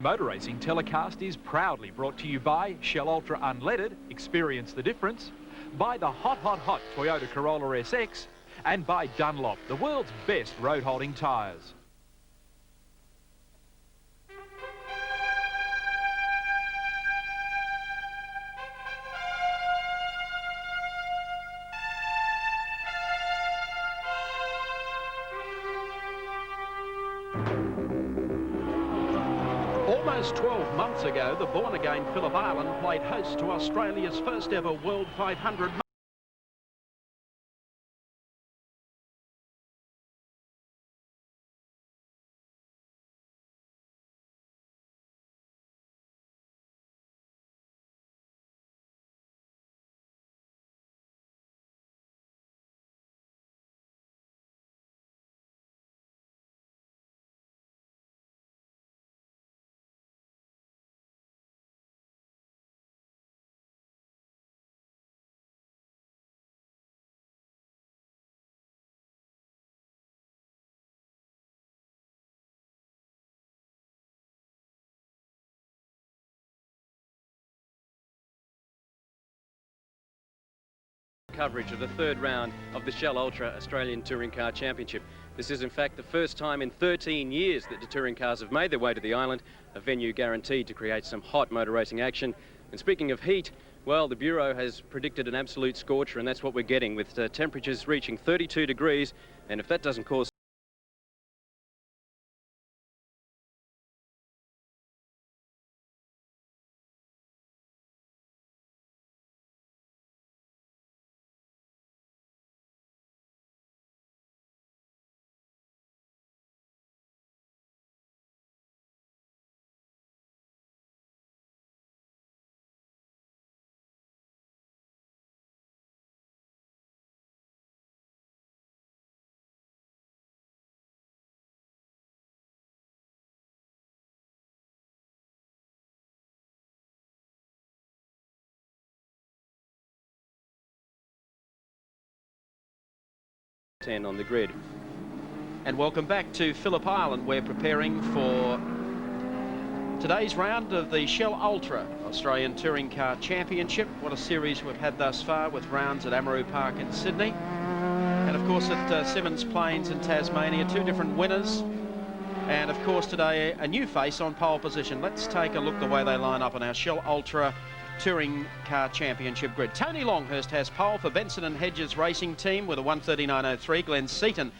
Motor Racing telecast is proudly brought to you by Shell Ultra Unleaded, experience the difference, by the hot Toyota Corolla SX, and by Dunlop, the world's best road holding tyres. Almost 12 months ago, the born-again Phillip played host to Australia's first ever World 500. Coverage of the third round of the Shell Ultra Australian Touring Car Championship. This is in fact the first time in 13 years that the touring cars have made their way to the island, a venue guaranteed to create some hot motor racing action. And speaking of heat, well, the Bureau has predicted an absolute scorcher, and that's what we're getting, with temperatures reaching 32 degrees, and if that doesn't cause on the grid. And welcome back to Phillip Island. We're preparing for today's round of the Shell Ultra Australian Touring Car Championship. What a series we've had thus far, with rounds at Amaru Park in Sydney, and of course at Simmons Plains in Tasmania. Two different winners, and of course today a new face on pole position. Let's take a look the way they line up on our Shell Ultra Touring Car Championship grid. Tony Longhurst has pole for Benson and Hedges Racing Team with a 1:39.03. Glenn Seaton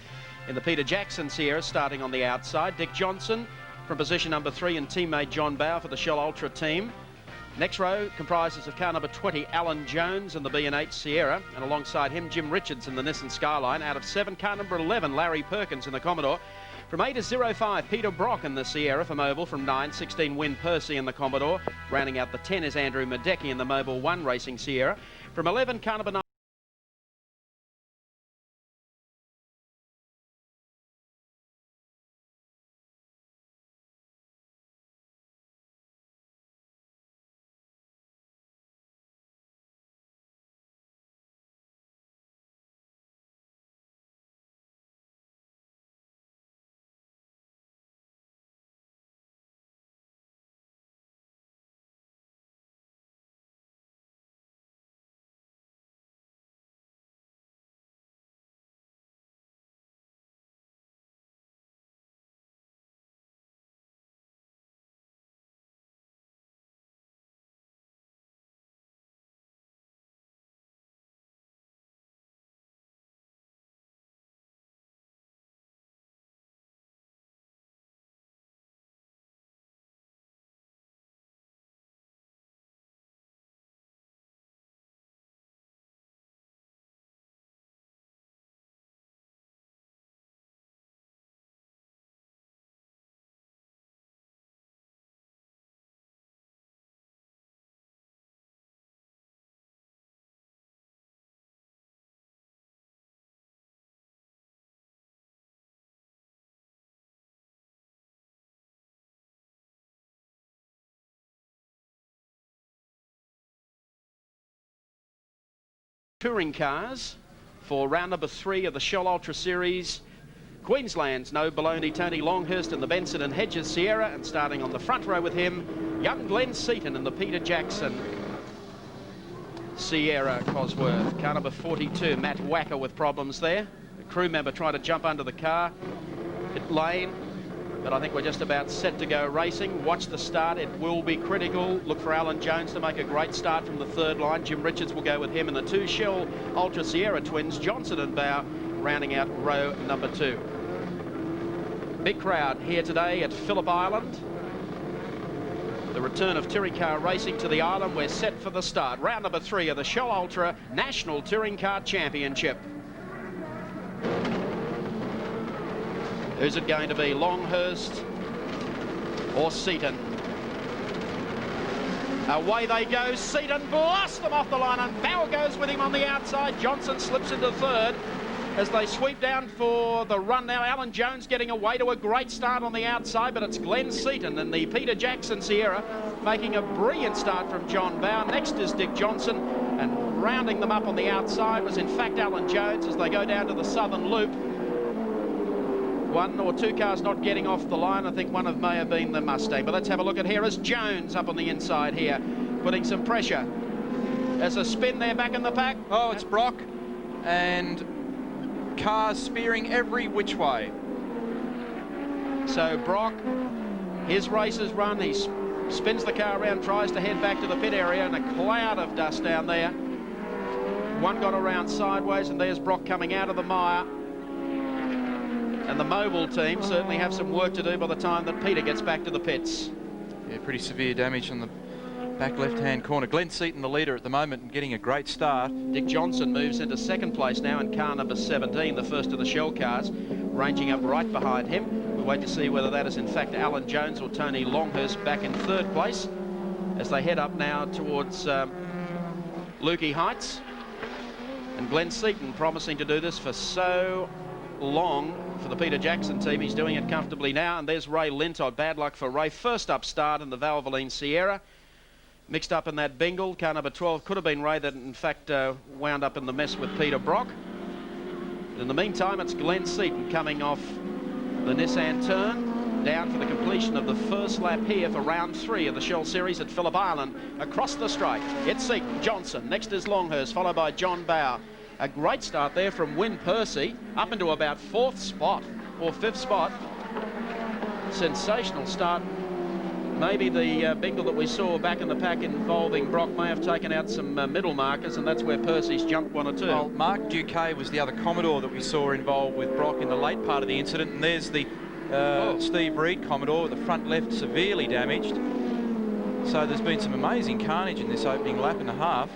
in the Peter Jackson Sierra starting on the outside. Dick Johnson from position number 3 and teammate John Bowe for the Shell Ultra team. Next row comprises of car number 20 Alan Jones and the B&H Sierra, and alongside him Jim Richards in the Nissan Skyline. Out of 7, car number 11 Larry Perkins in the Commodore. From 8 to 05, Peter Brock in the Sierra for Mobile. From 9, 16, Win Percy in the Commodore. Rounding out the 10 is Andrew Madecki in the Mobile 1 Racing Sierra. From 11, car number 9. Touring cars for round number 3 of the Shell Ultra Series Queensland's No Baloney Tony Longhurst in the Benson and Hedges Sierra, and starting on the front row with him, young Glenn Seaton in the Peter Jackson Sierra Cosworth. Car number 42, Matt Wacker with problems there. The crew member tried to jump under the car, hit lane, but I think we're just about set to go racing. Watch the start, it will be critical. Look for Alan Jones to make a great start from the third line. Jim Richards will go with him, and the two Shell Ultra Sierra twins, Johnson and Bow, rounding out row number 2. Big crowd here today at Phillip Island. The return of touring car racing to the island. We're set for the start. Round number 3 of the Shell Ultra National Touring Car Championship. Who's it going to be, Longhurst or Seaton? Away they go. Seaton blasts them off the line, and Bauer goes with him on the outside. Johnson slips into third as they sweep down for the run now. Alan Jones getting away to a great start on the outside, but it's Glenn Seaton and the Peter Jackson Sierra making a brilliant start from John Bauer. Next is Dick Johnson, and rounding them up on the outside was in fact Alan Jones as they go down to the southern loop. 1 or 2 cars not getting off the line. I think one of may have been the Mustang, but let's have a look at here as Jones up on the inside here, putting some pressure. There's a spin there back in the pack. Oh, it's Brock, and cars spearing every which way. So Brock, his race is run. He spins the car around, tries to head back to the pit area, and a cloud of dust down there. One got around sideways, and there's Brock coming out of the mire. And the mobile team certainly have some work to do by the time that Peter gets back to the pits. Yeah, pretty severe damage on the back left-hand corner. Glenn Seaton, the leader at the moment, and getting a great start. Dick Johnson moves into second place now in car number 17, the first of the Shell cars, ranging up right behind him. We'll wait to see whether that is in fact Alan Jones or Tony Longhurst back in third place as they head up now towards Lukey Heights. And Glenn Seaton promising to do this for so long for the Peter Jackson team. He's doing it comfortably now, and there's Ray Lintodd. Bad luck for Ray. First up start in the Valvoline Sierra. Mixed up in that bingle. Car number 12 could have been Ray that in fact wound up in the mess with Peter Brock. But in the meantime, it's Glenn Seaton coming off the Nissan turn down for the completion of the first lap here for round 3 of the Shell Series at Phillip Island. Across the straight, it's Seaton, Johnson. Next is Longhurst, followed by John Bauer. A great start there from Win Percy, up into about 4th spot or 5th spot. Sensational start. Maybe the bingle that we saw back in the pack involving Brock may have taken out some middle markers, and that's where Percy's jumped 1 or 2. Well, Mark Duque was the other Commodore that we saw involved with Brock in the late part of the incident, and there's the Steve Reed Commodore, the front left severely damaged. So there's been some amazing carnage in this opening lap and a half.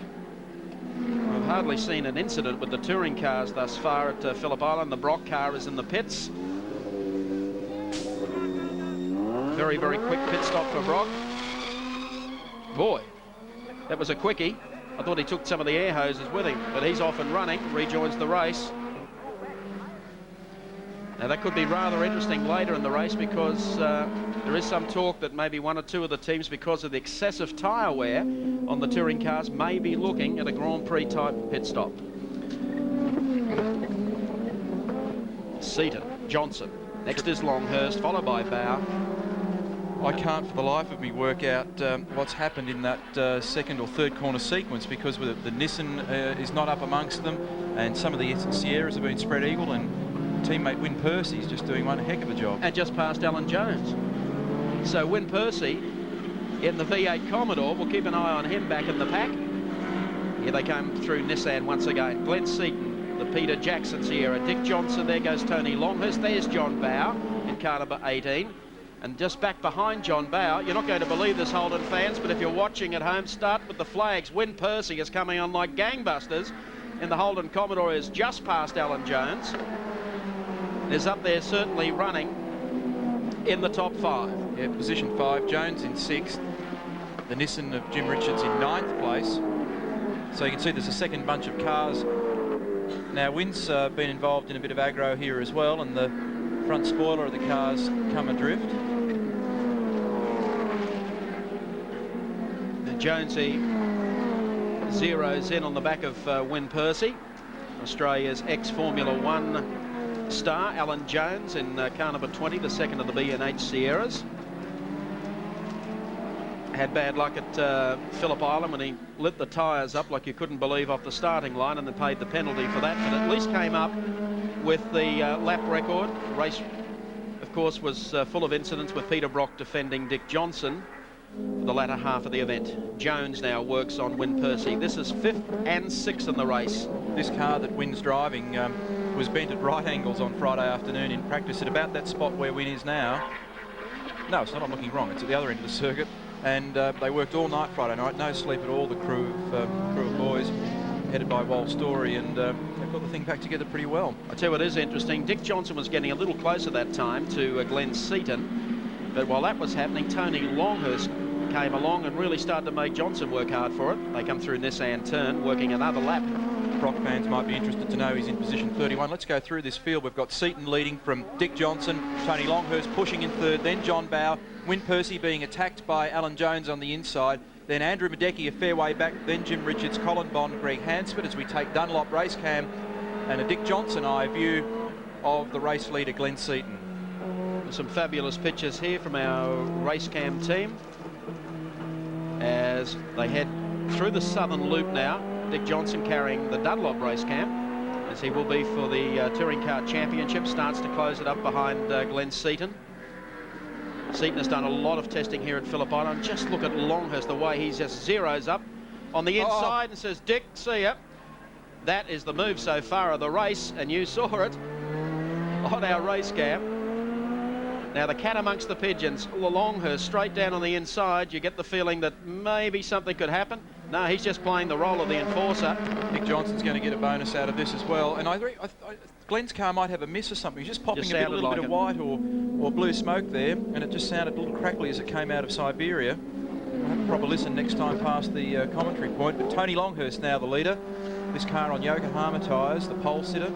I've hardly seen an incident with the touring cars thus far at Phillip Island. The Brock car is in the pits. Very, very quick pit stop for Brock. Boy, that was a quickie. I thought he took some of the air hoses with him, but he's off and running, rejoins the race. Now that could be rather interesting later in the race, because there is some talk that maybe 1 or 2 of the teams, because of the excessive tyre wear on the touring cars, may be looking at a Grand Prix type pit stop. Seaton, Johnson. Next is Longhurst, followed by Bauer. I can't for the life of me work out what's happened in that second or third corner sequence, because the Nissan is not up amongst them, and some of the Sierras have been spread eagle, and teammate Win Percy's just doing one heck of a job. And just past Alan Jones. So Win Percy in the V8 Commodore, we'll keep an eye on him back in the pack. Here they come through Nissan once again. Glenn Seaton, the Peter Jackson Sierra. Dick Johnson, there goes Tony Longhurst. There's John Bauer in car number 18. And just back behind John Bauer, you're not going to believe this, Holden fans, but if you're watching at home, start with the flags. Win Percy is coming on like gangbusters in the Holden Commodore, is just past Alan Jones. Is up there certainly running in the top 5. Yeah, position 5, Jones in 6th. The Nissan of Jim Richards in 9th place. So you can see there's a second bunch of cars. Now Win's been involved in a bit of aggro here as well, and the front spoiler of the car's come adrift. And Jonesy zeroes in on the back of Win Percy, Australia's ex-Formula 1 star, Alan Jones, in car number 20, the second of the B&H Sierras. Had bad luck at Phillip Island when he lit the tyres up like you couldn't believe off the starting line, and then paid the penalty for that, but at least came up with the lap record. The race, of course, was full of incidents, with Peter Brock defending Dick Johnson for the latter half of the event. Jones now works on Win Percy. This is 5th and 6th in the race. This car that Win's driving was bent at right angles on Friday afternoon in practice at about that spot where Win is now. No, it's not. I'm looking wrong. It's at the other end of the circuit. And they worked all night Friday night, no sleep at all, the crew of boys, headed by Wal Story, and they've got the thing back together pretty well. I tell you what is interesting, Dick Johnson was getting a little closer that time to Glenn Seaton, but while that was happening, Tony Longhurst came along and really started to make Johnson work hard for it. They come through Nissan turn, working another lap. Brock fans might be interested to know he's in position 31. Let's go through this field. We've got Seaton leading from Dick Johnson, Tony Longhurst pushing in third, then John Bowe, Win Percy being attacked by Alan Jones on the inside, then Andrew Madecki a fair way back, then Jim Richards, Colin Bond, Greg Hansford, as we take Dunlop race cam and a Dick Johnson eye view of the race leader Glenn Seaton. Some fabulous pictures here from our race cam team as they head through the southern loop now. Dick Johnson carrying the Dunlop race cam, as he will be for the Touring Car Championship. Starts to close it up behind Glenn Seaton. Seaton has done a lot of testing here at Phillip Island. Just look at Longhurst, the way he just zeroes up on the inside and says, Dick, see ya. That is the move so far of the race, and you saw it on our race cam. Now the cat amongst the pigeons, Longhurst straight down on the inside. You get the feeling that maybe something could happen. No, he's just playing the role of the enforcer. Dick Johnson's going to get a bonus out of this as well. And I agree, Glenn's car might have a miss or something. He's just popping a little bit of white or blue smoke there, and it just sounded a little crackly as it came out of Siberia. We'll have a proper listen next time past the commentary point. But Tony Longhurst now the leader. This car on Yokohama tyres, the pole sitter.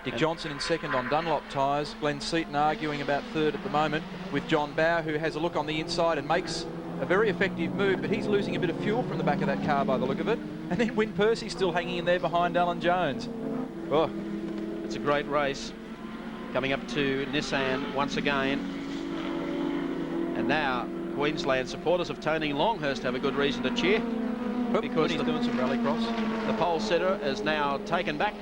Dick Johnson in second on Dunlop tyres. Glenn Seaton arguing about third at the moment with John Bowe, who has a look on the inside and makes a very effective move, but he's losing a bit of fuel from the back of that car by the look of it. And then Win Percy still hanging in there behind Alan Jones. Oh, it's a great race. Coming up to Nissan once again. And now Queensland supporters of Tony Longhurst have a good reason to cheer. Because he's doing some rallycross. The pole sitter is now taken back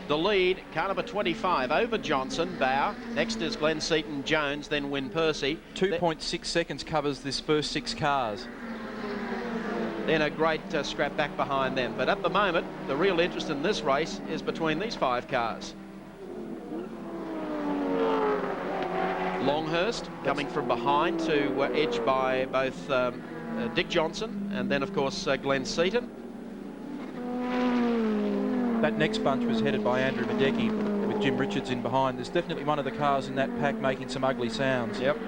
the lead, car number 25 over Johnson, Bowe. Next is Glenn Seaton, Jones, then Win Percy. 2.6 seconds covers this first 6 cars. Then a great scrap back behind them. But at the moment, the real interest in this race is between these 5 cars. Longhurst coming from behind to edge by both Dick Johnson and then, of course, Glenn Seaton. That next bunch was headed by Andrew Madecki with Jim Richards in behind. There's definitely one of the cars in that pack making some ugly sounds. Yep.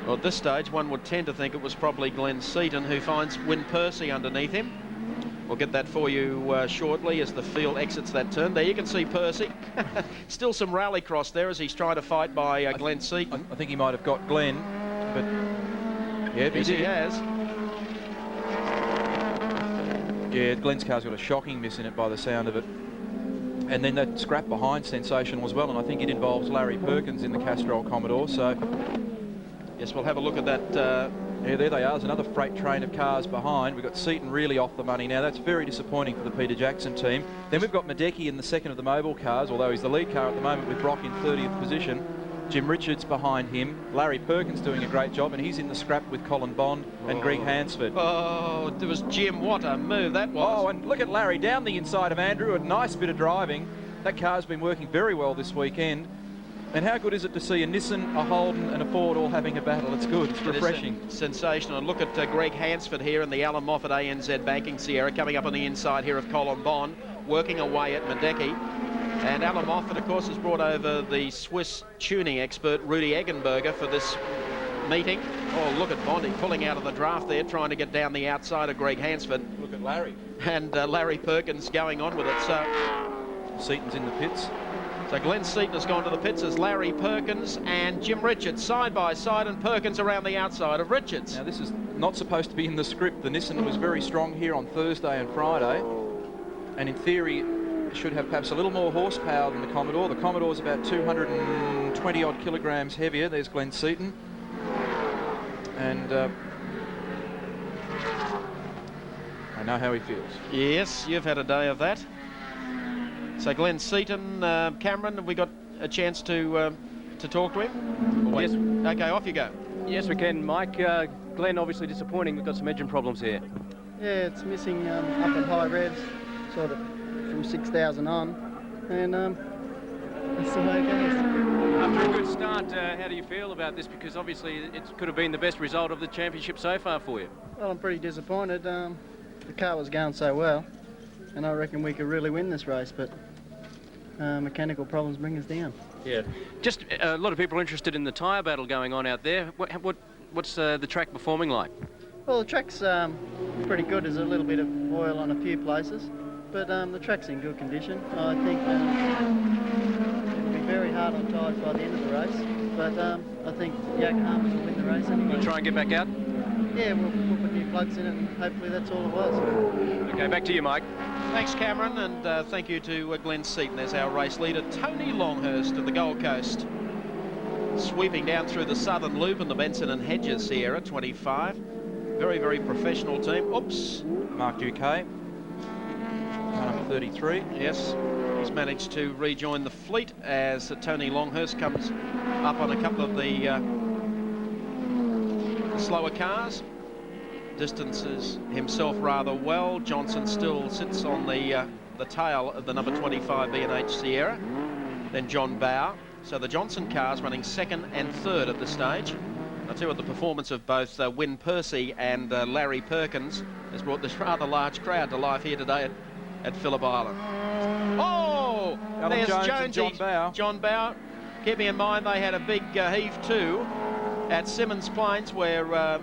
Well, at this stage, one would tend to think it was probably Glenn Seaton who finds Win Percy underneath him. We'll get that for you shortly as the field exits that turn. There you can see Percy. Still some rallycross there as he's trying to fight by Glenn Seaton. I think he might have got Glenn, but yeah, he has. Yeah, Glenn's car's got a shocking miss in it by the sound of it. And then that scrap behind sensational as well, and I think it involves Larry Perkins in the Castrol Commodore. So yes, we'll have a look at that. Yeah, there they are. There's another freight train of cars behind. We've got Seaton really off the money now. That's very disappointing for the Peter Jackson team. Then we've got Madecki in the second of the mobile cars, although he's the lead car at the moment with Brock in 30th position. Jim Richards behind him. Larry Perkins doing a great job, and he's in the scrap with Colin Bond and Greg Hansford. Oh, there was Jim. What a move that was. Oh, and look at Larry down the inside of Andrew. A nice bit of driving. That car's been working very well this weekend. And how good is it to see a Nissan, a Holden and a Ford all having a battle? It's good. It's refreshing. Sensational. And look at Greg Hansford here in the Alan Moffat ANZ Banking Sierra, coming up on the inside here of Colin Bond, working away at Madecki. And Alan Moffat, of course, has brought over the Swiss tuning expert Rudy Eggenberger for this meeting. Oh, look at Bondi pulling out of the draft there, trying to get down the outside of Greg Hansford. Look at Larry. And Larry Perkins going on with it. So Seaton's in the pits. So Glenn Seaton has gone to the pits as Larry Perkins and Jim Richards side by side, and Perkins around the outside of Richards. Now, this is not supposed to be in the script. The Nissan was very strong here on Thursday and Friday. And in theory, should have perhaps a little more horsepower than the Commodore. The Commodore's about 220 odd kilograms heavier. There's Glenn Seaton. And I know how he feels. Yes, you've had a day of that. So Glenn Seaton, Cameron, have we got a chance to talk to him? Yes. Okay, off you go. Yes, we can, Mike. Glenn, obviously disappointing. We've got some engine problems here. Yeah, it's missing up at high revs, sort of from 6,000 on, and that's the way it goes. After a good start, how do you feel about this? Because obviously it could have been the best result of the championship so far for you. Well, I'm pretty disappointed. The car was going so well, and I reckon we could really win this race, but mechanical problems bring us down. Yeah. Just a lot of people are interested in the tyre battle going on out there. What's the track performing like? Well, the track's pretty good. There's a little bit of oil on a few places, but the track's in good condition. I think it'll be very hard on tyres by the end of the race, but I think Yak Harmers will win the race anyway. We'll try and get back out? Yeah, we'll put new plugs in it, and hopefully that's all it was. Okay, back to you, Mike. Thanks, Cameron, and thank you to Glenn Seaton. There's our race leader, Tony Longhurst of the Gold Coast. Sweeping down through the southern loop in the Benson and Hedges Sierra 25. Very, very professional team. Oops. Mark Duque, number 33. Yes, he's managed to rejoin the fleet as Tony Longhurst comes up on a couple of the slower cars. Distances himself rather well. Johnson still sits on the tail of the number 25 B&H Sierra. Then John Bow. So the Johnson cars running second and third at this stage. I'll tell you what, the performance of both Wyn Percy and Larry Perkins has brought this rather large crowd to life here today at Phillip Island. Oh! Alan There's Jones Jonesy. and John Bow. John Bow. Keeping in mind they had a big heave too at Simmons Plains, where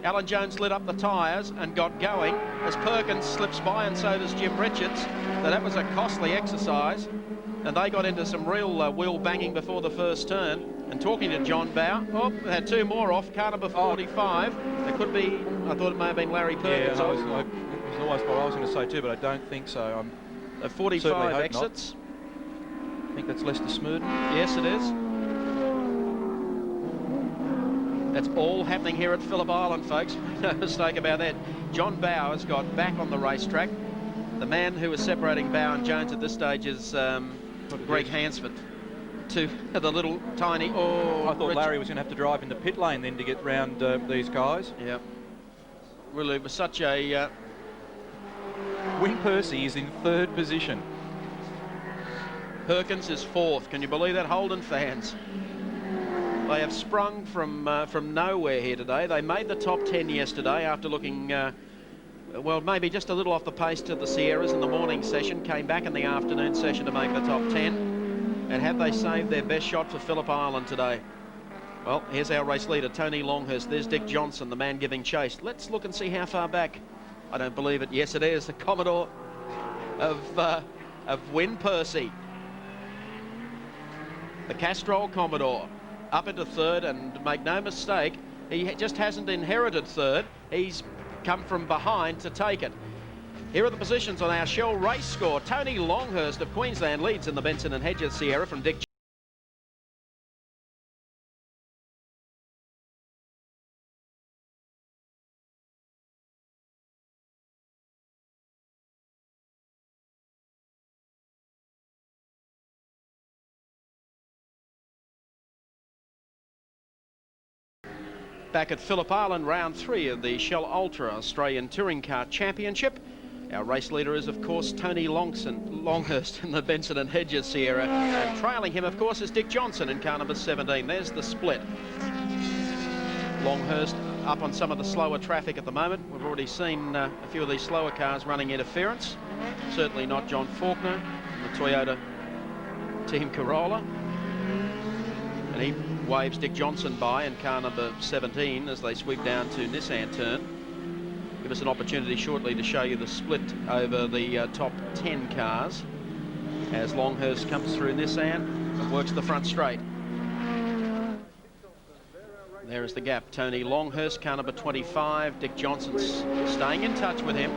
Alan Jones lit up the tyres and got going as Perkins slips by, and so does Jim Richards. So that was a costly exercise, and they got into some real wheel banging before the first turn. And talking to John Bow, they had two more off, car number 45. There could be, I thought it may have been Larry Perkins. Yeah, it was almost what I was going to say too, but I don't think so. The 45 exits. I think that's Lester Smurden. Yes, it is. That's all happening here at Phillip Island, folks. No mistake about that. John Bow has got back on the racetrack. The man who is separating Bow and Jones at this stage is Greg Hansford. To the little tiny... I thought Larry was going to have to drive in the pit lane then to get round these guys. Yep. Really, it was such a... Wyn Percy is in third position. Perkins is fourth. Can you believe that, Holden fans? They have sprung from nowhere here today. They made the top 10 yesterday after looking, well, maybe just a little off the pace to the Sierras in the morning session. Came back in the afternoon session to make the top 10. And have they saved their best shot for Phillip Island today? Well, here's our race leader, Tony Longhurst. There's Dick Johnson, the man giving chase. Let's look and see how far back. I don't believe it. Yes, it is. The Commodore of Wyn Percy. The Castrol Commodore up into third, and make no mistake, he just hasn't inherited third. He's come from behind to take it. Here are the positions on our Shell race score. Tony Longhurst of Queensland leads in the Benson and Hedges Sierra from Dick. Back at Phillip Island, round 3 of the Shell Ultra Australian Touring Car Championship. Our race leader is, of course, Tony Longhurst in the Benson and Hedges Sierra. And trailing him, of course, is Dick Johnson in car number 17. There's the split. Longhurst up on some of the slower traffic at the moment. We've already seen a few of these slower cars running interference. Certainly not John Faulkner in the Toyota Team Corolla. And he waves Dick Johnson by in car number 17 as they sweep down to Nissan turn. Give us an opportunity shortly to show you the split over the top 10 cars as Longhurst comes through Nissan and works the front straight. There is the gap. Tony Longhurst, car number 25. Dick Johnson's staying in touch with him.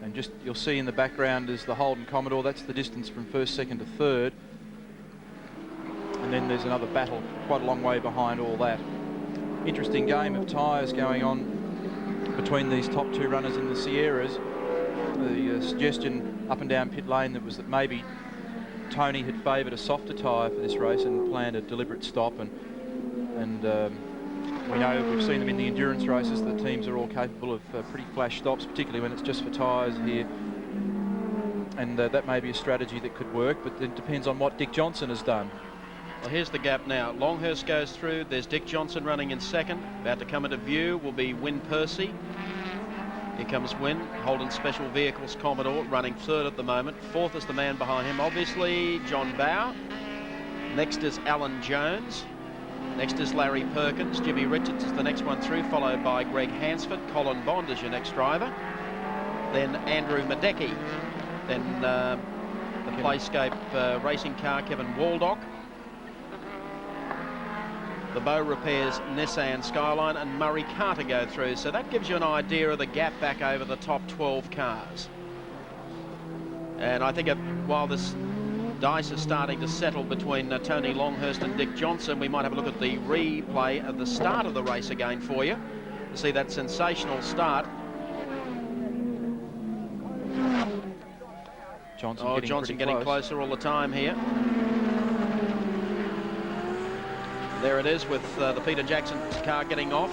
And and just you'll see in the background is the Holden Commodore. That's the distance from first, second to third. And then there's another battle quite a long way behind all that. Interesting game of tyres going on between these top two runners in the Sierras. The suggestion up and down pit lane that was that maybe Tony had favoured a softer tyre for this race and planned a deliberate stop, and we know, we've seen them in the endurance races, the teams are all capable of pretty flash stops, particularly when it's just for tyres here, and that may be a strategy that could work, but it depends on what Dick Johnson has done. Well, here's the gap now. Longhurst goes through. There's Dick Johnson running in second. About to come into view will be Win Percy. Here comes Win. Holden Special Vehicles Commodore running third at the moment. Fourth is the man behind him, obviously John Bow. Next is Alan Jones. Next is Larry Perkins. Jimmy Richards is the next one through, followed by Greg Hansford. Colin Bond is your next driver. Then Andrew Madecki. Then the Playscape racing car, Kevin Waldock. The Bow Repairs Nissan Skyline, and Murray Carter go through. So that gives you an idea of the gap back over the top 12 cars. And I think while this dice is starting to settle between Tony Longhurst and Dick Johnson, we might have a look at the replay of the start of the race again for you to see that sensational start. Johnson getting closer all the time here. There it is with the Peter Jackson car getting off.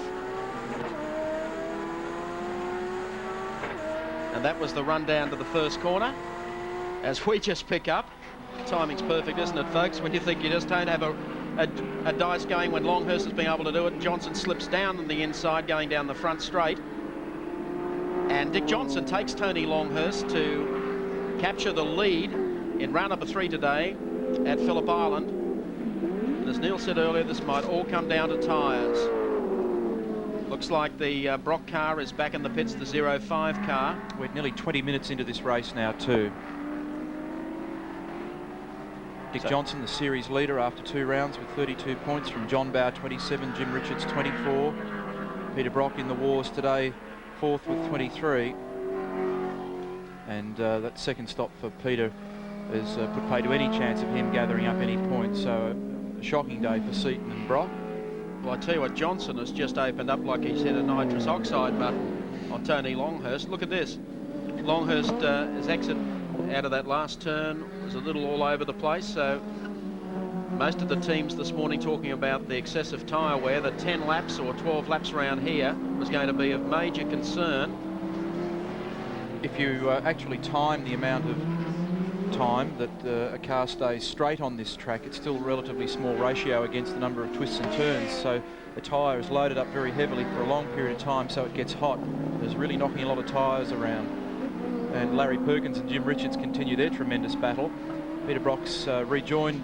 And that was the run down to the first corner. As we just pick up, timing's perfect, isn't it, folks? When you think you just don't have a dice going when Longhurst has been able to do it, Johnson slips down on the inside going down the front straight. And Dick Johnson takes Tony Longhurst to capture the lead in round number 3 today at Phillip Island. And as Neil said earlier, this might all come down to tyres. Looks like the Brock car is back in the pits, the 05 car. We're nearly 20 minutes into this race now too. Dick Johnson, the series leader after 2 rounds with 32 points from John Bow 27, Jim Richards 24. Peter Brock in the wars today, 4th with 23. And that second stop for Peter has put pay to any chance of him gathering up any points. So a shocking day for Seaton and Brock. Well, I tell you what, Johnson has just opened up, like he's hit a nitrous oxide button on Tony Longhurst. Look at this. Longhurst, his exit out of that last turn was a little all over the place. So most of the teams this morning talking about the excessive tyre wear, the 10 laps or 12 laps around here was going to be of major concern. If you actually time the amount of time that a car stays straight on this track, it's still a relatively small ratio against the number of twists and turns, so the tyre is loaded up very heavily for a long period of time, so it gets hot. There's really knocking a lot of tyres around, and Larry Perkins and Jim Richards continue their tremendous battle. Peter Brock's rejoined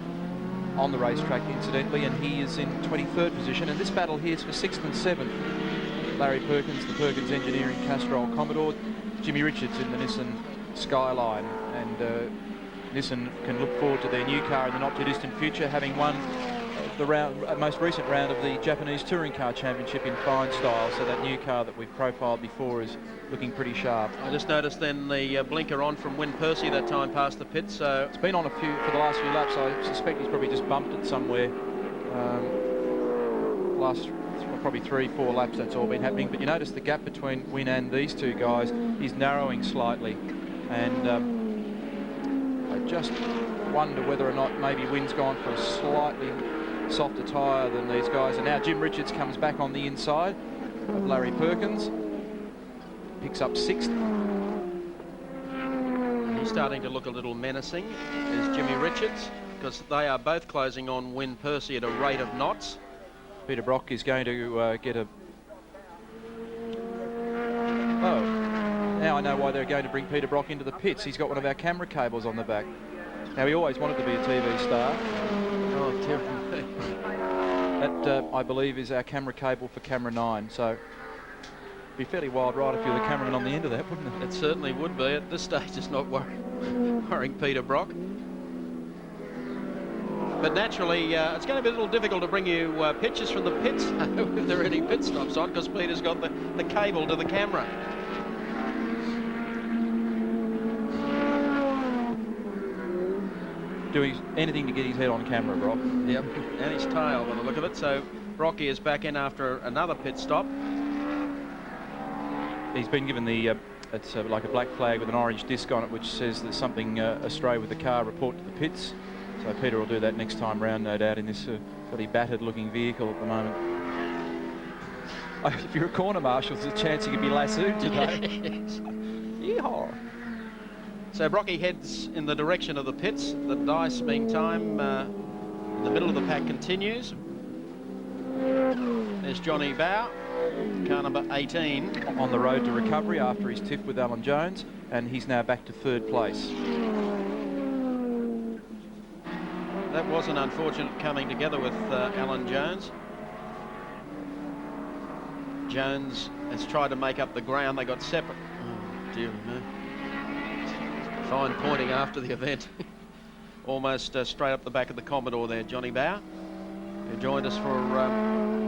on the racetrack incidentally, and he is in 23rd position, and this battle here is for 6th and 7th. Larry Perkins, the Perkins Engineering Castrol Commodore, Jimmy Richards in the Nissan Skyline, and Nissan can look forward to their new car in the not too distant future, having won the most recent round of the Japanese Touring Car Championship in fine style. So that new car that we've profiled before is looking pretty sharp. I just noticed then the blinker on from Win Percy that time past the pit. So it's been on a few for the last few laps. I suspect he's probably just bumped it somewhere. Last probably 3-4 laps that's all been happening. But you notice the gap between Win and these two guys is narrowing slightly, and I just wonder whether or not maybe Win's gone for a slightly softer tyre than these guys. And now Jim Richards comes back on the inside of Larry Perkins, picks up 6th. He's starting to look a little menacing, is Jimmy Richards, because they are both closing on Win Percy at a rate of knots. Peter Brock is going to get a... Oh, now I know why they're going to bring Peter Brock into the pits. He's got one of our camera cables on the back. Now, he always wanted to be a TV star. Oh, dear me. That, I believe, is our camera cable for camera 9. So it'd be a fairly wild ride if you were the cameraman on the end of that, wouldn't it? It certainly would be. At this stage, it's not worrying Peter Brock. But naturally, it's going to be a little difficult to bring you pictures from the pits if there are any pit stops on, because Peter's got the cable to the camera. doing anything to get his head on camera, Brock. Yep, and his tail by the look of it. So Brocky is back in after another pit stop. He's been given the, it's like a black flag with an orange disc on it, which says there's something astray with the car, report to the pits. So Peter will do that next time round, no doubt, in this fairly battered looking vehicle at the moment. If you're a corner marshal, there's a chance you could be lassoed today. Yes. Yeehaw. So Brocky heads in the direction of the pits. The dice being time in the middle of the pack continues. There's Johnny Bow, car number 18. On the road to recovery after his tiff with Alan Jones, and he's now back to 3rd place. That was an unfortunate coming together with Alan Jones. Jones has tried to make up the ground. They got separate. Oh, dear me. Fine pointing after the event. Almost straight up the back of the Commodore there, Johnny Bow, who joined us for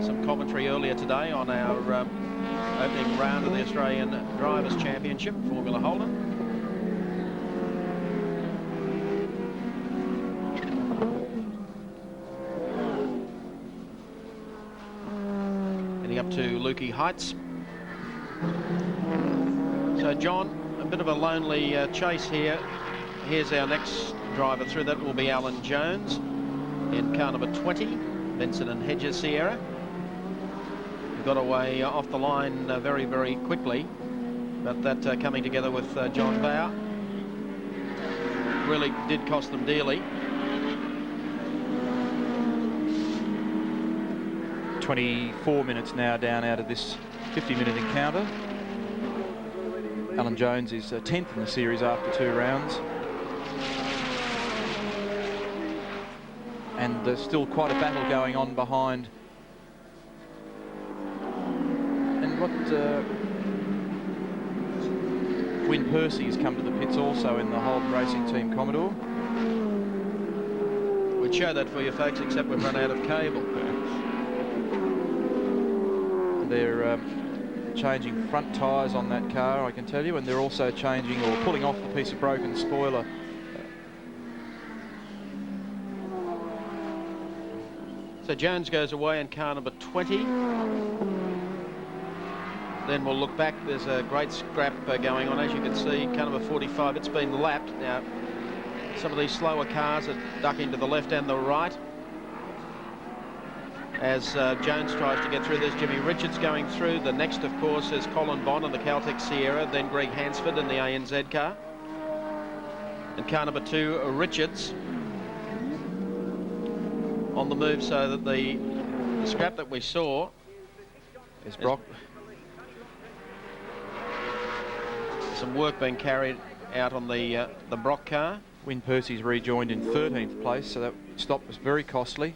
some commentary earlier today on our opening round of the Australian Drivers' Championship, Formula Holden. Heading up to Lukey Heights. So John, a bit of a lonely chase here. Here's our next driver through. That will be Alan Jones in car number 20, Benson and Hedges Sierra. He got away off the line very, very quickly, but that coming together with John Bow really did cost them dearly. 24 minutes now down out of this 50-minute encounter. Alan Jones is 10th in the series after 2 rounds. And there's still quite a battle going on behind. And what Wynne Percy has come to the pits also in the Holden Racing Team Commodore. We'd show that for you folks, except we've run out of cable. They're changing front tyres on that car, I can tell you, and they're also changing or pulling off the piece of broken spoiler. So Jones goes away in car number 20. Then we'll look back. There's a great scrap going on, as you can see. Car number 45, it's been lapped. Now, some of these slower cars are ducking to the left and the right as Jones tries to get through. There's Jimmy Richards going through. The next, of course, is Colin Bond in the Caltech Sierra, then Greg Hansford in the ANZ car. And car number 2, Richards, on the move, so that the scrap that we saw is Brock. Some work being carried out on the Brock car. Wynne Percy's rejoined in 13th place, so that stop was very costly.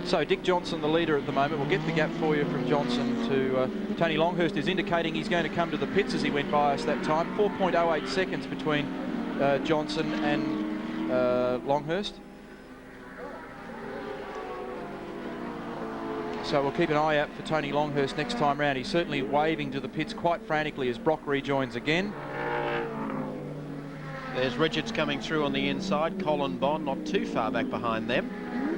So Dick Johnson, the leader at the moment. We'll get the gap for you from Johnson to Tony Longhurst, is indicating he's going to come to the pits as he went by us that time. 4.08 seconds between Johnson and Longhurst. So we'll keep an eye out for Tony Longhurst next time round. He's certainly waving to the pits quite frantically as Brock rejoins again. There's Richards coming through on the inside. Colin Bond not too far back behind them.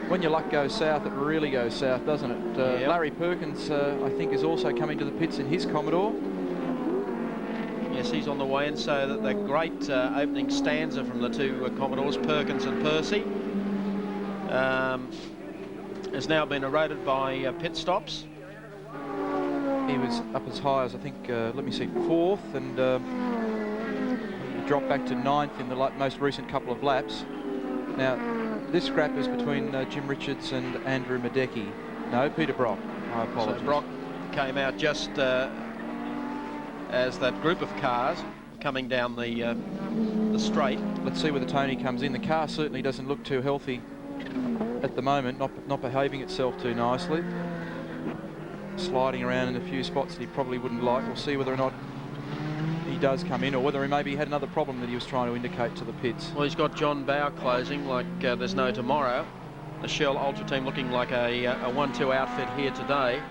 When your luck goes south, it really goes south, doesn't it? Yep. Larry Perkins, I think, is also coming to the pits in his Commodore. Yes, he's on the way in, so that the great opening stanza from the two Commodores, Perkins and Percy, has now been eroded by pit stops. He was up as high as, I think, let me see, 4th, and he dropped back to 9th in the most recent couple of laps. Now, this scrap is between Jim Richards and Andrew Madecki. No, Peter Brock. I apologise. So Brock came out just as that group of cars coming down the straight. Let's see whether Tony comes in. The car certainly doesn't look too healthy at the moment, not behaving itself too nicely. Sliding around in a few spots that he probably wouldn't like. We'll see whether or not he does come in, or whether he maybe had another problem that he was trying to indicate to the pits. Well, he's got John Bow closing like there's no tomorrow. The Shell Ultra team looking like a 1-2 outfit here today.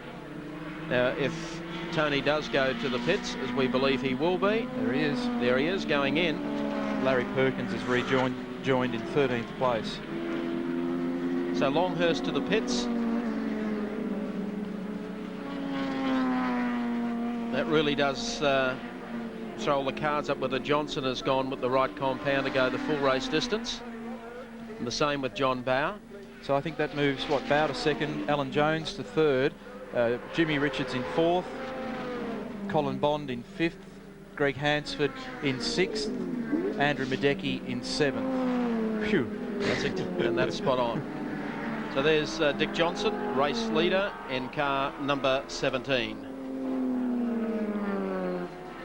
Now, if Tony does go to the pits, as we believe he will be. There he is. There he is, going in. Larry Perkins has joined in 13th place. So Longhurst to the pits. That really does throw all the cards up whether Johnson has gone with the right compound to go the full race distance. And the same with John Bower. So I think that moves, Bower to second, Alan Jones to third, Jimmy Richards in fourth, Colin Bond in fifth, Greg Hansford in sixth, Andrew Madecki in seventh. Phew. And that's spot on. So there's Dick Johnson, race leader in car number 17.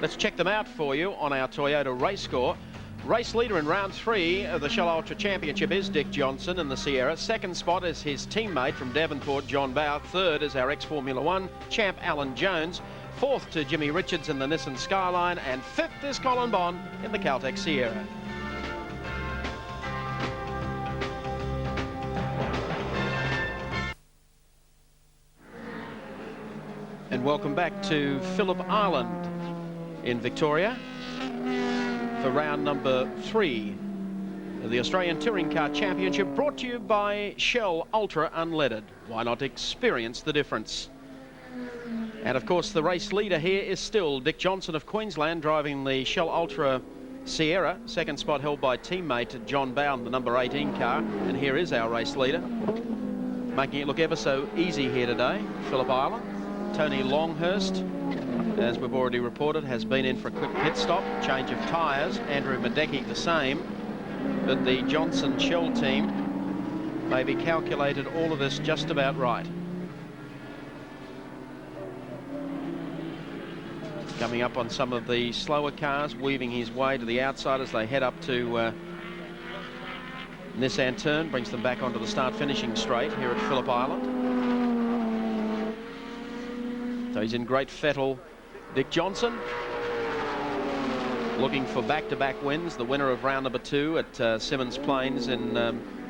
Let's check them out for you on our Toyota race score. Race leader in round 3 of the Shell Ultra Championship is Dick Johnson in the Sierra. Second spot is his teammate from Devonport, John Bower. Third is our ex-Formula 1 champ, Alan Jones. Fourth to Jimmy Richards in the Nissan Skyline. And fifth is Colin Bond in the Caltech Sierra. And welcome back to Phillip Island in Victoria for round number 3 of the Australian Touring Car Championship, brought to you by Shell Ultra Unleaded. Why not experience the difference? And of course the race leader here is still Dick Johnson of Queensland, driving the Shell Ultra Sierra. Second spot held by teammate John Bower in the number 18 car. And here is our race leader, making it look ever so easy here today, Phillip Island. Tony Longhurst, as we've already reported, has been in for a quick pit stop, change of tyres. Andrew Madecki the same. But the Johnson Shell team maybe calculated all of this just about right. Coming up on some of the slower cars, weaving his way to the outside as they head up to Nissan turn, brings them back onto the start-finishing straight here at Phillip Island. So he's in great fettle, Dick Johnson, looking for back-to-back wins. The winner of round number 2 at Simmons Plains in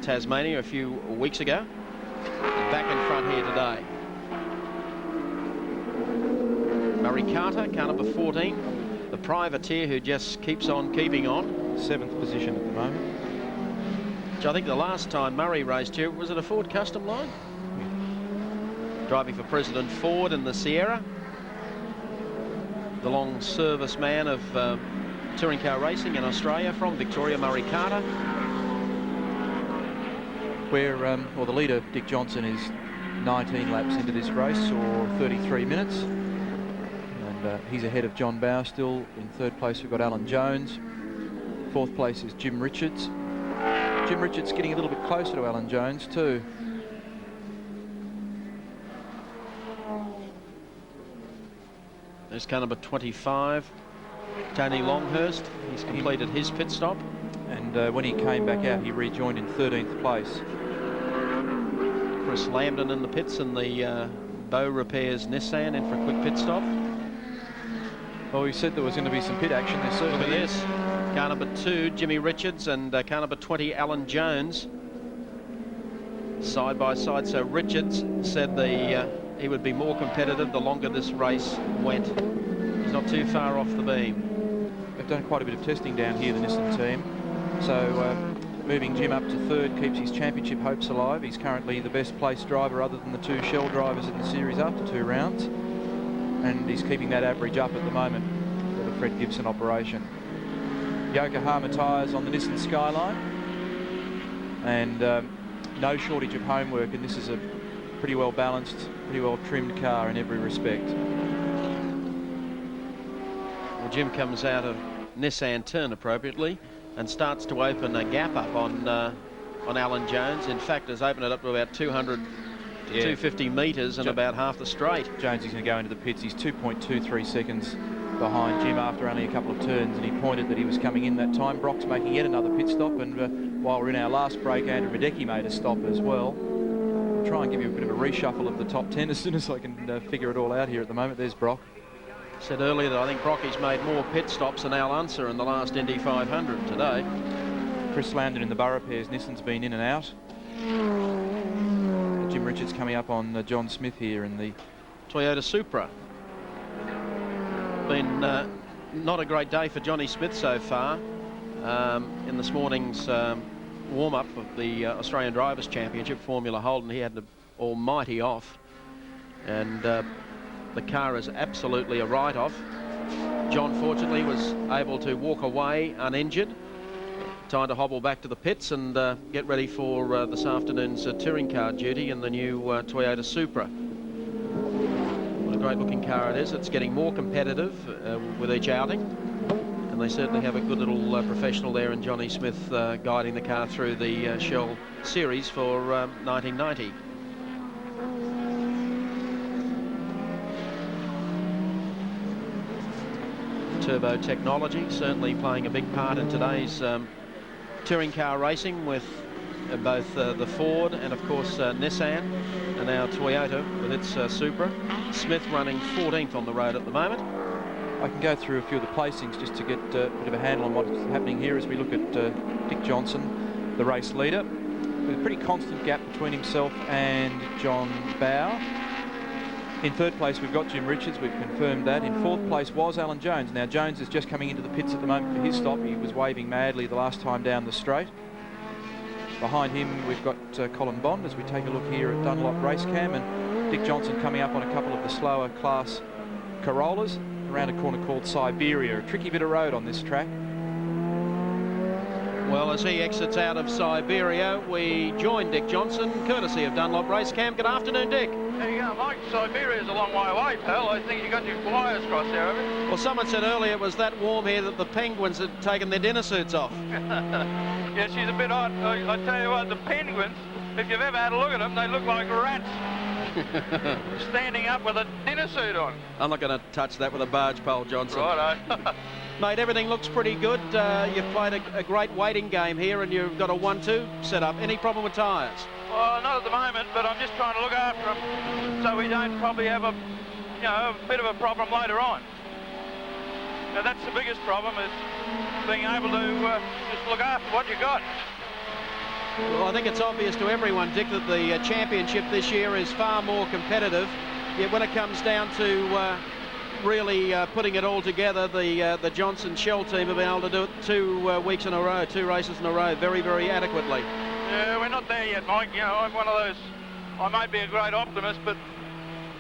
Tasmania a few weeks ago. And back in front here today. Murray Carter, car number 14, the privateer who just keeps on keeping on. 7th position at the moment. Which I think the last time Murray raced here, was it a Ford Custom Line? Driving for President Ford in the Sierra. The long service man of touring car racing in Australia from Victoria, Murray Carter. Where, well, the leader, Dick Johnson, is 19 laps into this race, or 33 minutes. And he's ahead of John Bower still. In third place, we've got Alan Jones. Fourth place is Jim Richards. Jim Richards getting a little bit closer to Alan Jones too. There's car number 25, Tony Longhurst. He's completed his pit stop. And when he came back out, he rejoined in 13th place. Chris Lambden in the pits in the Bow Repairs Nissan, in for a quick pit stop. Well, we said there was going to be some pit action. There certainly Look at this. Car number 2, Jimmy Richards, and car number 20, Alan Jones. Side by side. So Richards said he would be more competitive the longer this race went. He's not too far off the beam. They've done quite a bit of testing down here, the Nissan team. So moving Jim up to third keeps his championship hopes alive. He's currently the best placed driver other than the 2 Shell drivers in the series after 2 rounds. And he's keeping that average up at the moment for the Fred Gibson operation. Yokohama tyres on the Nissan Skyline. And no shortage of homework, and this is a pretty well balanced, pretty well trimmed car in every respect. Well, Jim comes out of Nissan turn appropriately and starts to open a gap up on Alan Jones. In fact, has opened it up to about 200 to 250 metres and about half the straight. Jones is going to go into the pits. He's 2.23 seconds behind Jim after only a couple of turns, and he pointed that he was coming in that time. Brock's making yet another pit stop, and while we're in our last break, Andrew Madecki made a stop as well. I'll try and give you a bit of a reshuffle of the top 10 as soon as I can figure it all out here at the moment. There's Brock. Said earlier that I think Brocky's made more pit stops than Al Unser in the last Indy 500 today. Chris Lambden in the Borough Pairs. Nissan's been in and out. Jim Richards coming up on John Smith here in the Toyota Supra. Been not a great day for Johnny Smith so far. In this morning's warm-up of the Australian Drivers' Championship Formula Holden, he had an almighty off, and the car is absolutely a write-off. John fortunately was able to walk away uninjured. Time to hobble back to the pits and get ready for this afternoon's touring car duty in the new Toyota Supra. What a great looking car it is. It's getting more competitive with each outing, and they certainly have a good little professional there in Johnny Smith guiding the car through the Shell Series for 1990. Turbo technology certainly playing a big part in today's touring car racing, with both the Ford and of course Nissan, and now Toyota with its Supra. Smith running 14th on the road at the moment. I can go through a few of the placings just to get a bit of a handle on what's happening here as we look at Dick Johnson, the race leader, with a pretty constant gap between himself and John Bowe. In third place, we've got Jim Richards. We've confirmed that. In fourth place was Alan Jones. Now, Jones is just coming into the pits at the moment for his stop. He was waving madly the last time down the straight. Behind him, we've got Colin Bond as we take a look here at Dunlop Racecam, and Dick Johnson coming up on a couple of the slower class Corollas around a corner called Siberia. A tricky bit of road on this track. Well, as he exits out of Siberia, we join Dick Johnson, courtesy of Dunlop Racecam. Good afternoon, Dick. There you go, Mike. Siberia's a long way away, pal. I think you got your flyers crossed there, have you? Well, someone said earlier it was that warm here that the penguins had taken their dinner suits off. Yeah, she's a bit odd. I tell you what, the penguins, if you've ever had a look at them, they look like rats. Standing up with a dinner suit on. I'm not going to touch that with a barge pole, Johnson. Righto. Mate, everything looks pretty good. You've played a great waiting game here, and you've got a 1-2 set up. Any problem with tyres? Well, not at the moment, but I'm just trying to look after them so we don't probably have a bit of a problem later on. Now, that's the biggest problem, is being able to just look after what you got. Well, I think it's obvious to everyone, Dick, that the championship this year is far more competitive. Yet when it comes down to really putting it all together, the Johnson Shell team have been able to do it 2 weeks in a row, 2 races in a row, very, very adequately. Yeah, we're not there yet, Mike. You know, I'm one of those, I might be a great optimist, but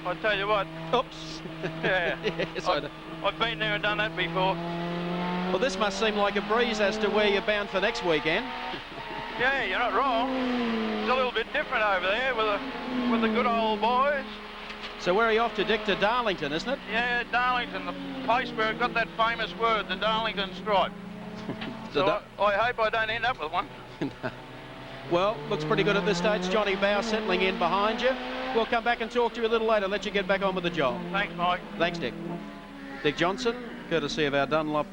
I tell you what. Oops. Yeah. Yes, I've been there and done that before. Well, this must seem like a breeze as to where you're bound for next weekend. Yeah, you're not wrong. It's a little bit different over there with the good old boys. So where are you off to, Dick? To Darlington, isn't it? Yeah, Darlington, the place where it got that famous word, the Darlington stripe. So I hope I don't end up with one. Well, looks pretty good at this stage. Johnny Bowe settling in behind you. We'll come back and talk to you a little later, let you get back on with the job. Thanks, Mike. Thanks, Dick. Dick Johnson, courtesy of our Dunlop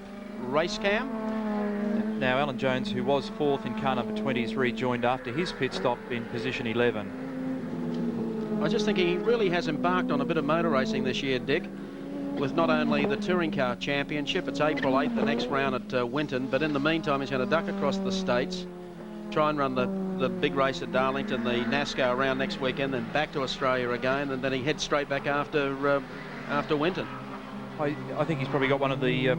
Racecam. Now, Alan Jones, who was 4th in car number 20, is rejoined after his pit stop in position 11. I was just thinking he really has embarked on a bit of motor racing this year, Dick, with not only the Touring Car Championship, it's April 8th, the next round at Winton, but in the meantime he's going to duck across the States, try and run the big race at Darlington, the NASCAR round next weekend, then back to Australia again, and then he heads straight back after Winton. I think he's probably got one of the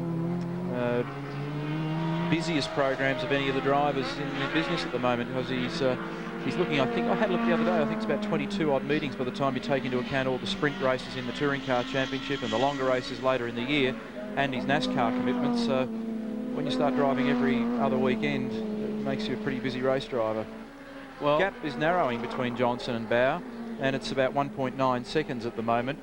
busiest programs of any of the drivers in the business at the moment, because he's looking, I think, I had a look the other day, I think it's about 22 odd meetings by the time you take into account all the sprint races in the Touring Car Championship and the longer races later in the year, and his NASCAR commitments. When you start driving every other weekend, it makes you a pretty busy race driver. Well, the gap is narrowing between Johnson and Bowe, and it's about 1.9 seconds at the moment.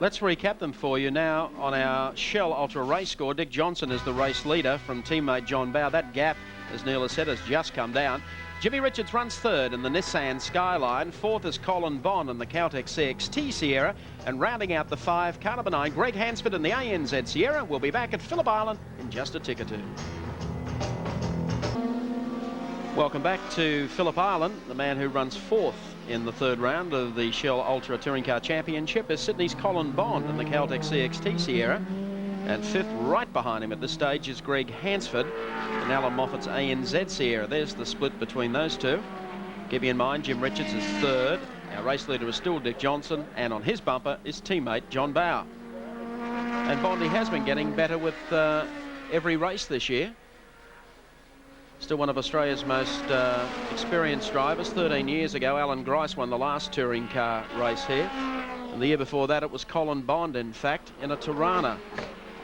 Let's recap them for you now on our Shell Ultra race score. Dick Johnson is the race leader from teammate John Bowe. That gap, as Neil has said, has just come down. Jimmy Richards runs 3rd in the Nissan Skyline. 4th is Colin Bond in the Caltech CXT Sierra. And rounding out the 5, car number 9, Greg Hansford in the ANZ Sierra. We'll be back at Phillip Island in just a tick or two. Welcome back to Phillip Island. The man who runs 4th in the 3rd round of the Shell Ultra Touring Car Championship is Sydney's Colin Bond in the Caltech CXT Sierra. And 5th right behind him at this stage is Greg Hansford in Alan Moffat's ANZ Sierra. There's the split between those two. Keep in mind, Jim Richards is 3rd. Our race leader is still Dick Johnson, and on his bumper is teammate John Bowe. And Bondi has been getting better with every race this year. Still one of Australia's most experienced drivers. 13 years ago, Alan Grice won the last touring car race here. And the year before that, it was Colin Bond, in fact, in a Tirana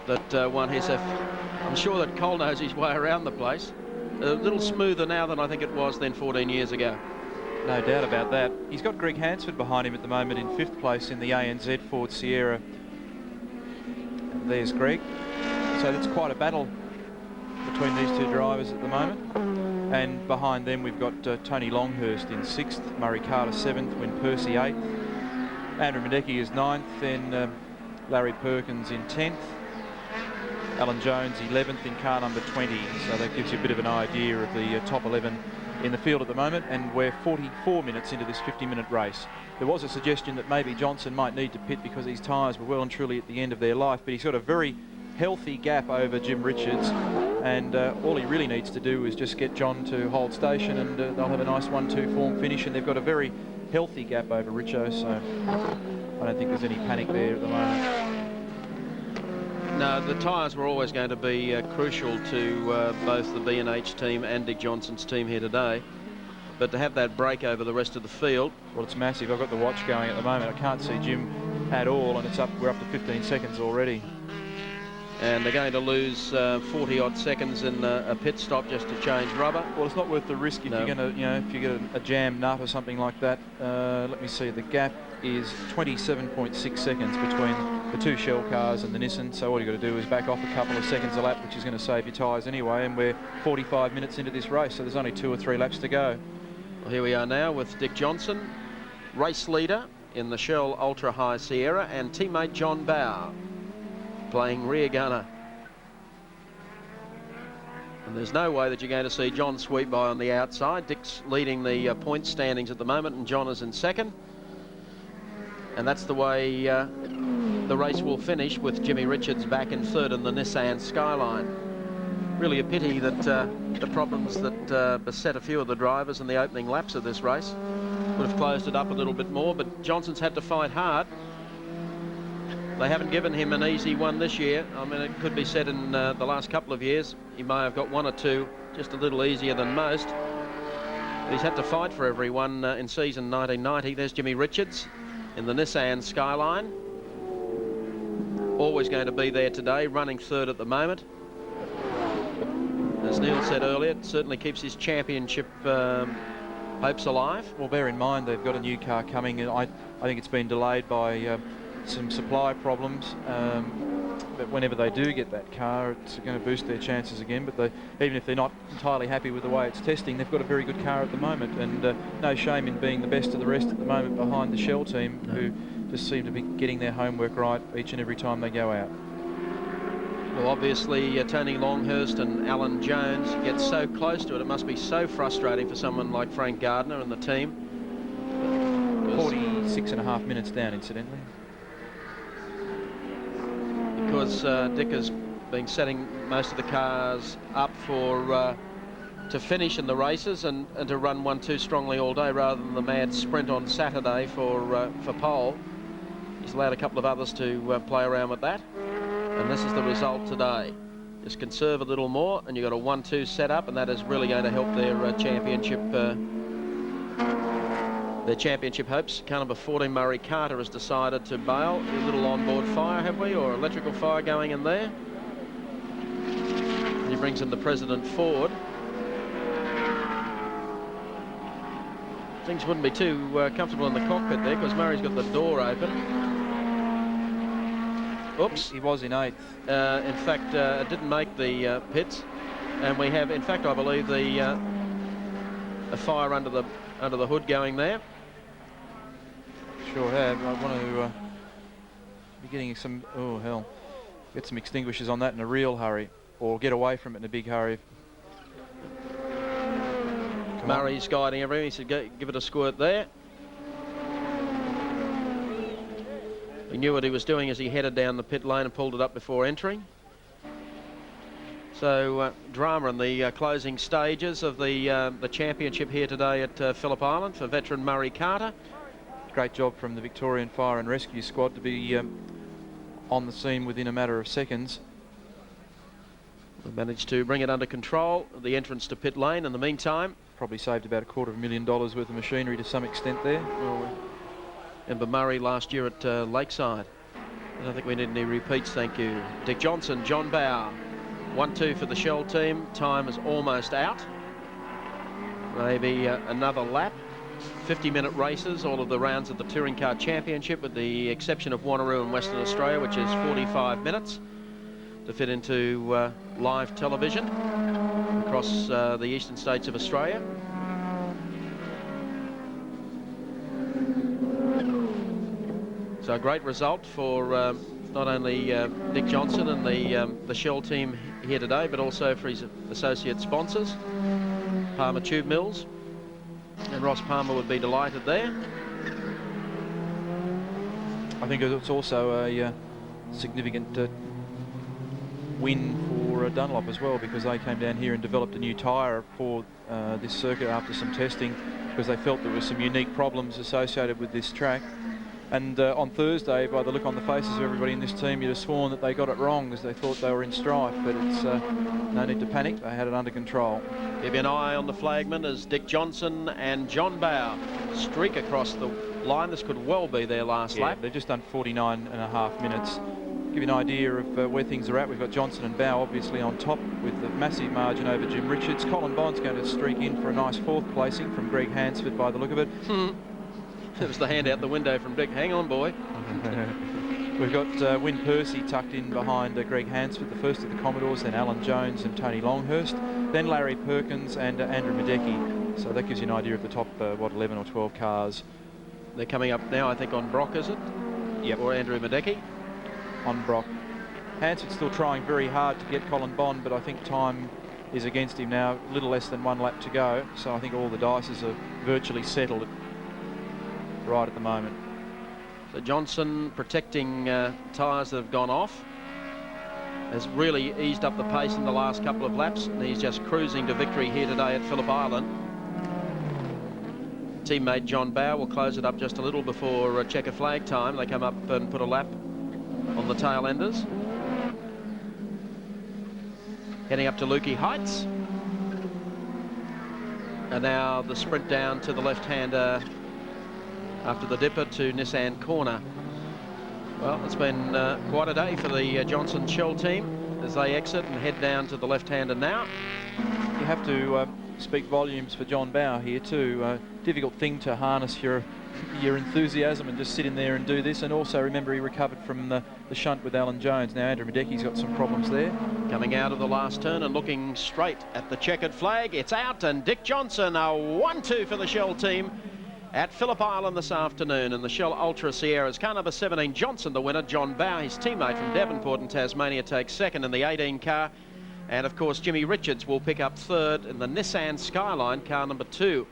that won his. I'm sure that Cole knows his way around the place. A little smoother now than I think it was then 14 years ago. No doubt about that. He's got Greg Hansford behind him at the moment in 5th place in the ANZ Ford Sierra. There's Greg. So that's quite a battle between these two drivers at the moment. And behind them we've got Tony Longhurst in 6th, Murray Carter 7th, Win Percy 8th, Andrew Madecki is 9th, then Larry Perkins in 10th, Alan Jones 11th in car number 20. So that gives you a bit of an idea of the top 11 in the field at the moment, and we're 44 minutes into this 50-minute race. There was a suggestion that maybe Johnson might need to pit because his tyres were well and truly at the end of their life, but he's got a very healthy gap over Jim Richards, and all he really needs to do is just get John to hold station, and they'll have a nice 1-2 form finish, and they've got a very healthy gap over Richo, so I don't think there's any panic there at the moment. No, the tyres were always going to be crucial to both the B&H team and Dick Johnson's team here today. But to have that break over the rest of the field... Well, it's massive. I've got the watch going at the moment. I can't see Jim at all, and we're up to 15 seconds already. And they're going to lose 40-odd seconds in a pit stop just to change rubber. Well, it's not worth the risk if you're going to, if you get a jam nut or something like that. Let me see. The gap is 27.6 seconds between the two Shell cars and the Nissan. So all you've got to do is back off a couple of seconds a lap, which is going to save your tyres anyway. And we're 45 minutes into this race, so there's only 2 or 3 laps to go. Well, here we are now with Dick Johnson, race leader in the Shell Ultra High Sierra, and teammate John Bowe playing rear gunner. And there's no way that you're going to see John sweep by on the outside. Dick's leading the point standings at the moment, and John is in 2nd. And that's the way the race will finish, with Jimmy Richards back in 3rd in the Nissan Skyline. Really a pity that the problems that beset a few of the drivers in the opening laps of this race would have closed it up a little bit more, but Johnson's had to fight hard. They haven't given him an easy one this year. I mean, it could be said in the last couple of years he may have got 1 or 2 just a little easier than most. But he's had to fight for everyone in season 1990. There's Jimmy Richards in the Nissan Skyline. Always going to be there today, running 3rd at the moment. As Neil said earlier, it certainly keeps his championship hopes alive. Well, bear in mind they've got a new car coming, and I think it's been delayed by some supply problems, but whenever they do get that car, it's going to boost their chances again. But even if they're not entirely happy with the way it's testing, they've got a very good car at the moment, and no shame in being the best of the rest at the moment behind the Shell team, who just seem to be getting their homework right each and every time they go out. Well, obviously Tony Longhurst and Alan Jones get so close to it. It must be so frustrating for someone like Frank Gardner and the team. 46.5 minutes down, incidentally. Because Dick has been setting most of the cars up for to finish in the races and to run 1-2 strongly all day, rather than the mad sprint on Saturday for pole. He's allowed a couple of others to play around with that, and this is the result today. Just conserve a little more, and you've got a 1-2 set up, and that is really going to help their championship hopes. Car number 14, Murray Carter, has decided to bail. A little onboard fire, have we, or electrical fire going in there? And he brings in the President Ford. Things wouldn't be too comfortable in the cockpit there, because Murray's got the door open. Oops. He was in 8th. In fact, didn't make the pits, and we have, in fact, I believe a fire under the hood going there. Sure have. I want to be getting some. Oh hell! Get some extinguishers on that in a real hurry, or get away from it in a big hurry. Murray's guiding everything. He said, "Give it a squirt there." He knew what he was doing as he headed down the pit lane and pulled it up before entering. So drama in the closing stages of the championship here today at Phillip Island for veteran Murray Carter. Great job from the Victorian Fire and Rescue Squad to be on the scene within a matter of seconds. They managed to bring it under control, the entrance to pit lane in the meantime. Probably saved about $250,000 worth of machinery to some extent there. Well, Ember Murray last year at Lakeside. I don't think we need any repeats, thank you. Dick Johnson, John Bower. 1-2 for the Shell team. Time is almost out. Maybe another lap. 50-minute races, all of the rounds of the Touring Car Championship, with the exception of Wanneroo in Western Australia, which is 45 minutes to fit into live television across the eastern states of Australia. So a great result for not only Dick Johnson and the Shell team here today, but also for his associate sponsors, Palmer Tube Mills. And Ross Palmer would be delighted there. I think it's also a significant win for Dunlop as well, because they came down here and developed a new tyre for this circuit after some testing, because they felt there were some unique problems associated with this track. And on Thursday, by the look on the faces of everybody in this team, you'd have sworn that they got it wrong, as they thought they were in strife, but it's no need to panic. They had it under control. Keep an eye on the flagman as Dick Johnson and John Bower streak across the line. This could well be their last lap. They've just done 49.5 minutes. Give you an idea of where things are at. We've got Johnson and Bower obviously on top with a massive margin over Jim Richards. Colin Bond's going to streak in for a nice 4th placing from Greg Hansford by the look of it. That was the hand out the window from Dick. Hang on, boy. We've got Wyn Percy tucked in behind Greg Hansford, the first of the Commodores, then Alan Jones and Tony Longhurst, then Larry Perkins and Andrew Madecki. So that gives you an idea of the top, 11 or 12 cars. They're coming up now, I think, on Brock, is it? Yep. Or Andrew Madecki? On Brock. Hansford's still trying very hard to get Colin Bond, but I think time is against him now. A little less than 1 lap to go, so I think all the dices are virtually settled right at the moment. So Johnson, protecting tyres that have gone off, has really eased up the pace in the last couple of laps, and he's just cruising to victory here today at Phillip Island. Teammate John Bower will close it up just a little before checker flag time. They come up and put a lap on the tail enders. Heading up to Lukey Heights. And now the sprint down to the left-hander after the dipper to Nissan Corner. Well, it's been quite a day for the Johnson Shell team as they exit and head down to the left-hander now. You have to speak volumes for John Bower here too. Difficult thing to harness your enthusiasm and just sit in there and do this. And also remember, he recovered from the shunt with Alan Jones. Now Andrew Madecki's got some problems there. Coming out of the last turn and looking straight at the checkered flag. It's out, and Dick Johnson, a 1-2 for the Shell team at Phillip Island this afternoon in the Shell Ultra Sierras. Car number 17, Johnson the winner. John Bower, his teammate from Devonport in Tasmania, takes second in the 18 car. And of course, Jimmy Richards will pick up third in the Nissan Skyline, car number 2.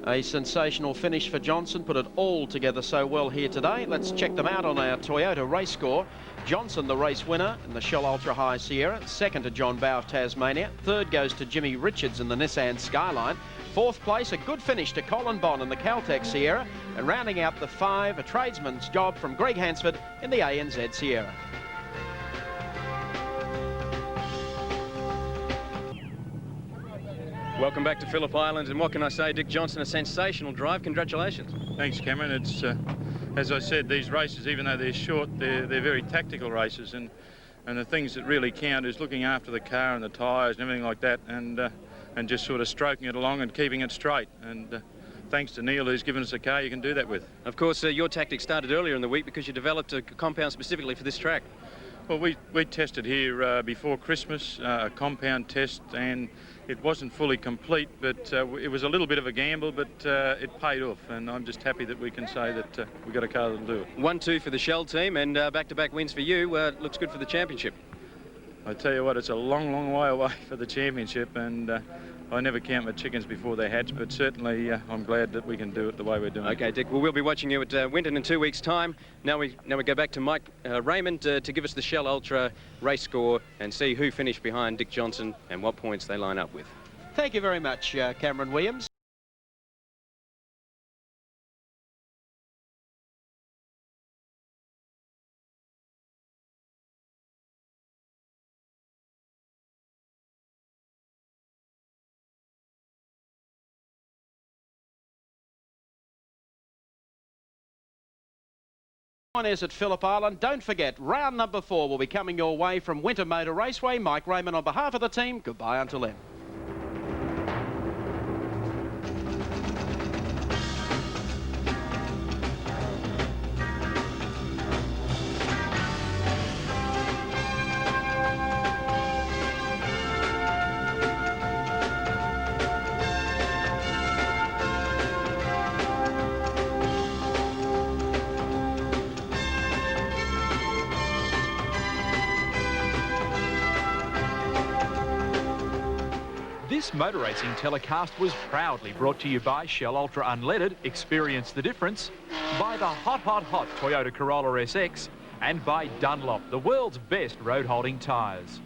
A sensational finish for Johnson, put it all together so well here today. Let's check them out on our Toyota race score. Johnson, the race winner in the Shell Ultra High Sierra. Second to John Bower of Tasmania. Third goes to Jimmy Richards in the Nissan Skyline. 4th place, a good finish to Colin Bond in the Caltech Sierra. And rounding out the 5, a tradesman's job from Greg Hansford in the ANZ Sierra. Welcome back to Phillip Island, and what can I say, Dick Johnson, a sensational drive. Congratulations. Thanks, Cameron. It's as I said, these races, even though they're short, they're very tactical races, and the things that really count is looking after the car and the tyres and everything like that, and just sort of stroking it along and keeping it straight. And thanks to Neil, who's given us a car you can do that with. Of course, your tactics started earlier in the week because you developed a compound specifically for this track. Well, we tested here before Christmas, a compound test, and it wasn't fully complete, but it was a little bit of a gamble, but it paid off, and I'm just happy that we can say that we've got a car that'll do it. 1-2 for the Shell team, and back-to-back wins for you. Looks good for the championship. I tell you what, it's a long, long way away for the championship, and I never count my chickens before they hatch, but certainly I'm glad that we can do it the way we're doing. Okay, Dick, well, we'll be watching you at Winton in 2 weeks' time. Now we go back to Mike Raymond to give us the Shell Ultra race score and see who finished behind Dick Johnson and what points they line up with. Thank you very much, Cameron Williams. Is at Phillip Island. Don't forget, round number 4 will be coming your way from Winter Motor Raceway. Mike Raymond on behalf of the team, goodbye until then. This motor racing telecast was proudly brought to you by Shell Ultra Unleaded, experience the difference, by the hot Toyota Corolla SX, and by Dunlop, the world's best road holding tyres.